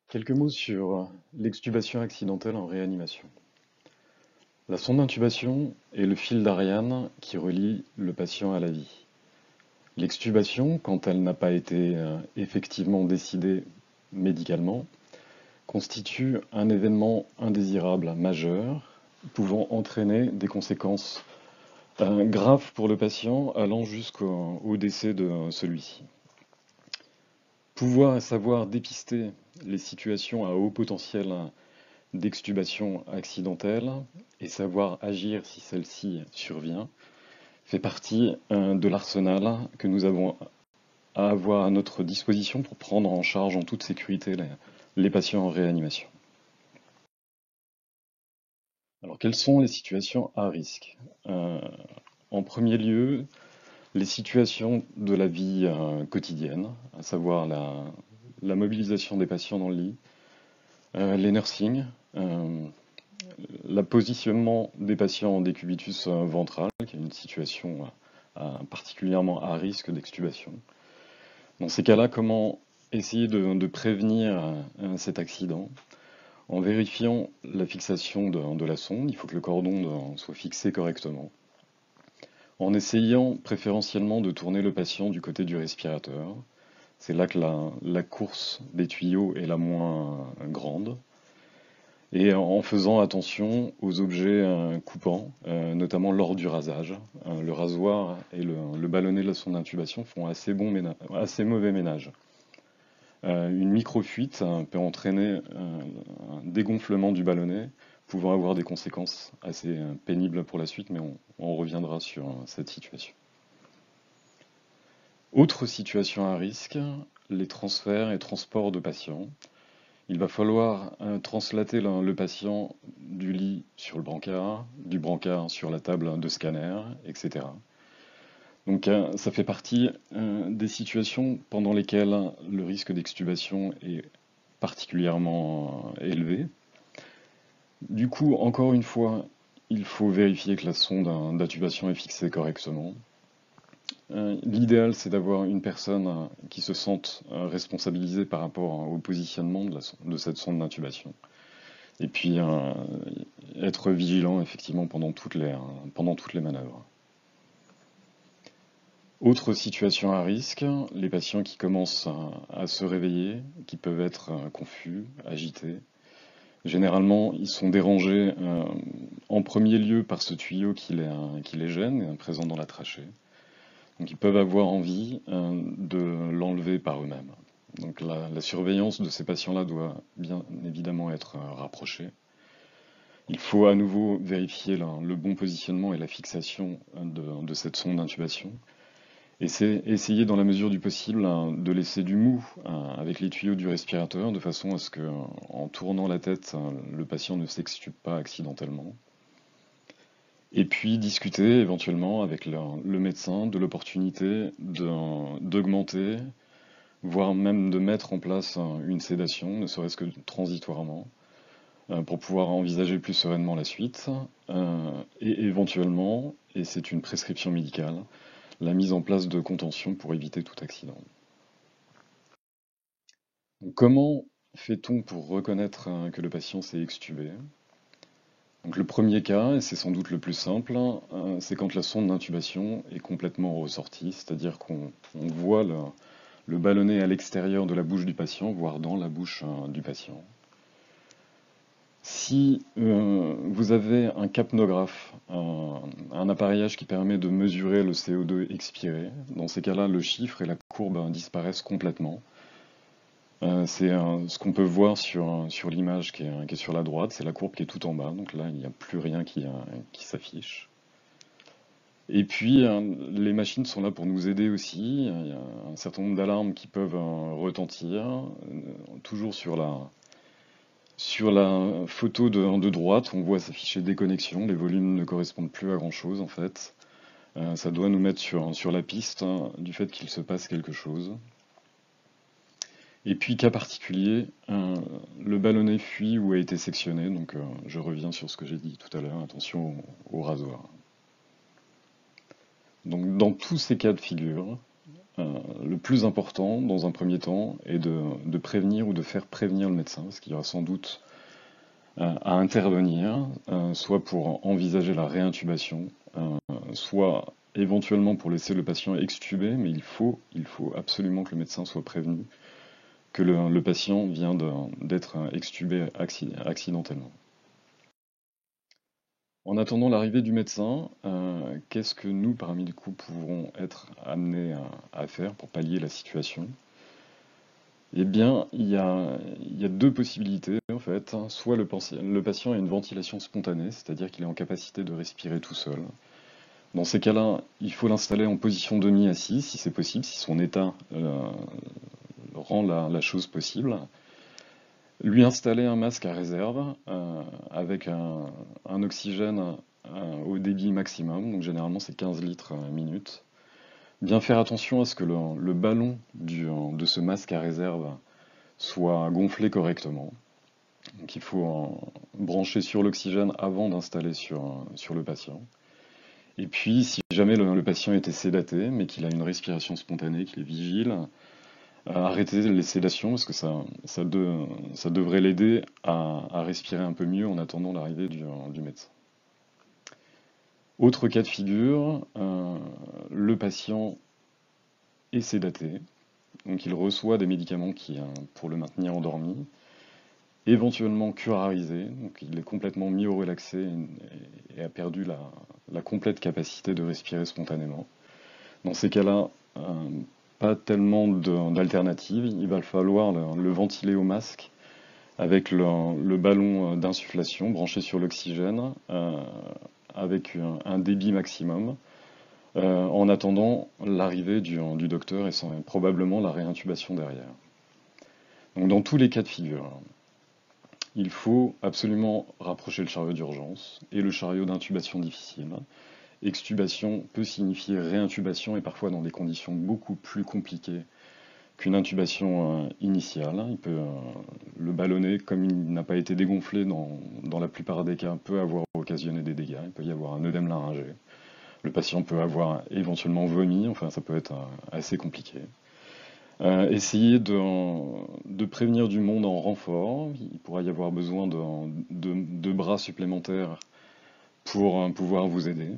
Quelques mots sur l'extubation accidentelle en réanimation. La sonde d'intubation est le fil d'Ariane qui relie le patient à la vie. L'extubation, quand elle n'a pas été effectivement décidée médicalement, constitue un événement indésirable majeur pouvant entraîner des conséquences graves pour le patient allant jusqu'au décès de celui-ci. Pouvoir et savoir dépister les situations à haut potentiel d'extubation accidentelle et savoir agir si celle-ci survient fait partie de l'arsenal que nous avons à avoir à notre disposition pour prendre en charge en toute sécurité les patients en réanimation. Alors, quelles sont les situations à risque? En premier lieu, les situations de la vie quotidienne, à savoir la mobilisation des patients dans le lit, les nursings, le positionnement des patients en décubitus ventral, qui est une situation particulièrement à risque d'extubation. Dans ces cas-là, comment essayer de prévenir cet accident? En vérifiant la fixation de la sonde, il faut que le cordon soit fixé correctement. En essayant préférentiellement de tourner le patient du côté du respirateur, c'est là que la course des tuyaux est la moins grande. Et en faisant attention aux objets coupants, notamment lors du rasage. Le rasoir et le ballonnet de la sonde d'intubation font assez mauvais ménage. Une microfuite peut entraîner un dégonflement du ballonnet, pouvant avoir des conséquences assez pénibles pour la suite, mais on reviendra sur cette situation. Autre situation à risque, les transferts et transports de patients. Il va falloir translater le patient du lit sur le brancard, du brancard sur la table de scanner, etc. Donc ça fait partie des situations pendant lesquelles le risque d'extubation est particulièrement élevé. Du coup, encore une fois, il faut vérifier que la sonde d'intubation est fixée correctement. L'idéal, c'est d'avoir une personne qui se sente responsabilisée par rapport au positionnement de cette sonde d'intubation. Et puis, être vigilant, effectivement, pendant toutes les manœuvres. Autre situation à risque, les patients qui commencent à se réveiller, qui peuvent être confus, agités. Généralement, ils sont dérangés en premier lieu par ce tuyau qui les gêne, présent dans la trachée. Donc ils peuvent avoir envie de l'enlever par eux-mêmes. Donc la surveillance de ces patients-là doit bien évidemment être rapprochée. Il faut à nouveau vérifier le bon positionnement et la fixation de cette sonde d'intubation. Et c'est essayer dans la mesure du possible de laisser du mou avec les tuyaux du respirateur de façon à ce que, en tournant la tête, le patient ne s'extube pas accidentellement. Et puis discuter éventuellement avec le médecin de l'opportunité d'augmenter, voire même de mettre en place une sédation, ne serait-ce que transitoirement, pour pouvoir envisager plus sereinement la suite, et éventuellement, et c'est une prescription médicale, la mise en place de contention pour éviter tout accident. Donc, comment fait-on pour reconnaître que le patient s'est extubé? Donc le premier cas, et c'est sans doute le plus simple, c'est quand la sonde d'intubation est complètement ressortie, c'est-à-dire qu'on voit le ballonnet à l'extérieur de la bouche du patient, voire dans la bouche du patient. Si vous avez un capnographe, un appareillage qui permet de mesurer le CO2 expiré, dans ces cas-là, le chiffre et la courbe disparaissent complètement. C'est ce qu'on peut voir sur l'image qui est sur la droite, c'est la courbe qui est tout en bas, donc là il n'y a plus rien qui s'affiche. Et puis les machines sont là pour nous aider aussi, il y a un certain nombre d'alarmes qui peuvent retentir, toujours sur la photo de droite, on voit s'afficher déconnexion, les volumes ne correspondent plus à grand chose en fait. Ça doit nous mettre sur la piste du fait qu'il se passe quelque chose. Et puis, cas particulier, le ballonnet fuit ou a été sectionné, donc je reviens sur ce que j'ai dit tout à l'heure, attention au rasoir. Donc dans tous ces cas de figure, le plus important, dans un premier temps, est de prévenir ou de faire prévenir le médecin, parce qu'il y aura sans doute à intervenir, soit pour envisager la réintubation, soit éventuellement pour laisser le patient extuber, mais il faut absolument que le médecin soit prévenu que le patient vient d'être extubé accidentellement. En attendant l'arrivée du médecin, qu'est-ce que nous, paramédicaux, pouvons être amenés à faire pour pallier la situation? Eh bien, il y a deux possibilités en fait. Soit le patient a une ventilation spontanée, c'est-à-dire qu'il est en capacité de respirer tout seul. Dans ces cas-là, il faut l'installer en position demi-assise, si c'est possible, si son état rend la chose possible. Lui installer un masque à réserve avec un oxygène au débit maximum, donc généralement c'est 15 litres minute. Bien faire attention à ce que le ballon de ce masque à réserve soit gonflé correctement. Donc il faut brancher sur l'oxygène avant d'installer sur le patient. Et puis si jamais le patient était sédaté, mais qu'il a une respiration spontanée, qu'il est vigile, arrêter les sédations parce que ça devrait l'aider à respirer un peu mieux en attendant l'arrivée du médecin. Autre cas de figure, le patient est sédaté, donc il reçoit des médicaments pour le maintenir endormi, éventuellement curarisé, donc il est complètement myorelaxé et a perdu la complète capacité de respirer spontanément. Dans ces cas-là, pas tellement d'alternatives, il va falloir le ventiler au masque avec le ballon d'insufflation branché sur l'oxygène avec un débit maximum en attendant l'arrivée du docteur et probablement la réintubation derrière. Donc dans tous les cas de figure, il faut absolument rapprocher le chariot d'urgence et le chariot d'intubation difficile. Extubation peut signifier réintubation et parfois dans des conditions beaucoup plus compliquées qu'une intubation initiale. Le ballonnet, comme il n'a pas été dégonflé dans la plupart des cas, peut avoir occasionné des dégâts. Il peut y avoir un œdème laryngé. Le patient peut avoir éventuellement vomi, enfin ça peut être assez compliqué. Essayer de prévenir du monde en renfort. Il pourra y avoir besoin de bras supplémentaires pour pouvoir vous aider.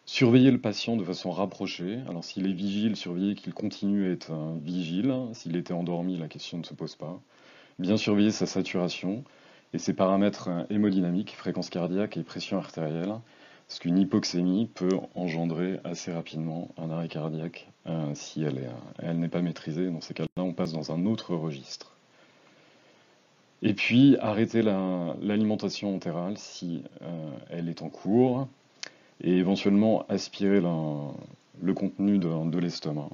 Surveiller le patient de façon rapprochée. Alors s'il est vigile, surveiller qu'il continue à être vigile. S'il était endormi, la question ne se pose pas. Bien surveiller sa saturation et ses paramètres hémodynamiques, fréquence cardiaque et pression artérielle. Parce qu'une hypoxémie peut engendrer assez rapidement un arrêt cardiaque si elle n'est pas maîtrisée. Dans ces cas-là, on passe dans un autre registre. Et puis arrêter l'alimentation entérale si elle est en cours et éventuellement aspirer le contenu de l'estomac.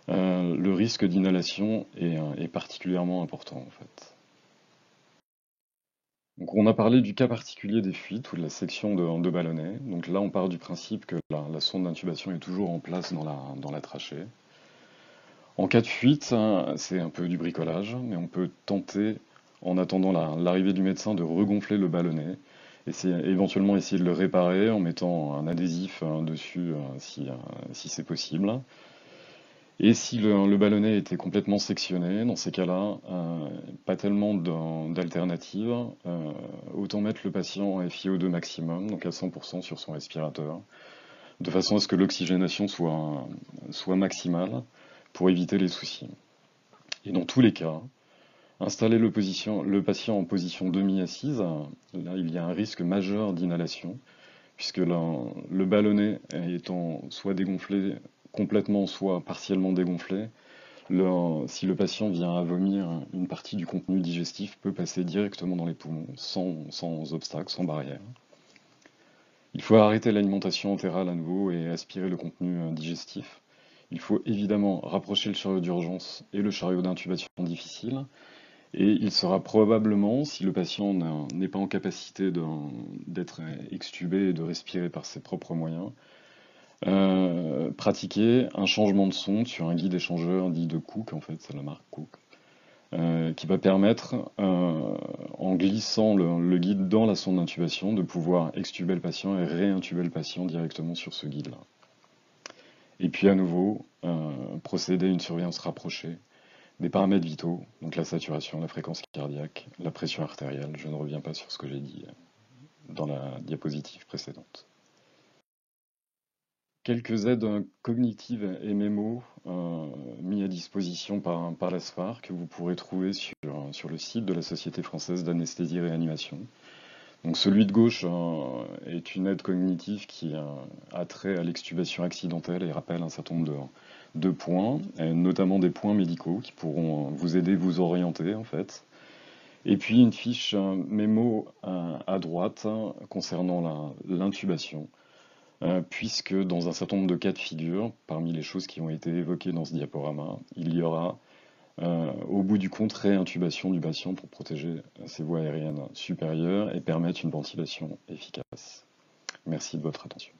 Le risque d'inhalation est particulièrement important en fait. Donc on a parlé du cas particulier des fuites ou de la section de ballonnet. Donc là on part du principe que la sonde d'intubation est toujours en place dans la trachée. En cas de fuite, c'est un peu du bricolage, mais on peut tenter, en attendant l'arrivée du médecin, de regonfler le ballonnet, éventuellement essayer de le réparer en mettant un adhésif dessus si c'est possible. Et si le ballonnet était complètement sectionné, dans ces cas-là, pas tellement d'alternatives, autant mettre le patient en FiO2 maximum, donc à 100% sur son respirateur, de façon à ce que l'oxygénation soit maximale pour éviter les soucis. Et dans tous les cas, installer le patient en position demi-assise, là il y a un risque majeur d'inhalation, puisque le ballonnet étant soit dégonflé complètement, soit partiellement dégonflé, si le patient vient à vomir, une partie du contenu digestif peut passer directement dans les poumons, sans obstacle, sans barrière. Il faut arrêter l'alimentation entérale à nouveau et aspirer le contenu digestif. Il faut évidemment rapprocher le chariot d'urgence et le chariot d'intubation difficile. Et il sera probablement, si le patient n'est pas en capacité d'être extubé et de respirer par ses propres moyens, pratiquer un changement de sonde sur un guide échangeur dit de Cook, en fait, c'est la marque Cook, qui va permettre, en glissant le guide dans la sonde d'intubation, de pouvoir extuber le patient et réintuber le patient directement sur ce guide-là. Et puis à nouveau, procéder à une surveillance rapprochée des paramètres vitaux, donc la saturation, la fréquence cardiaque, la pression artérielle. Je ne reviens pas sur ce que j'ai dit dans la diapositive précédente. Quelques aides cognitives et mémos mis à disposition par la SFAR que vous pourrez trouver sur le site de la Société française d'anesthésie et réanimation. Donc celui de gauche est une aide cognitive qui a trait à l'extubation accidentelle et rappelle un certain nombre de points, et notamment des points médicaux qui pourront vous aider, vous orienter en fait. Et puis une fiche mémo à droite concernant l'intubation, puisque dans un certain nombre de cas de figure, parmi les choses qui ont été évoquées dans ce diaporama, il y aura au bout du compte réintubation du patient pour protéger ses voies aériennes supérieures et permettre une ventilation efficace. Merci de votre attention.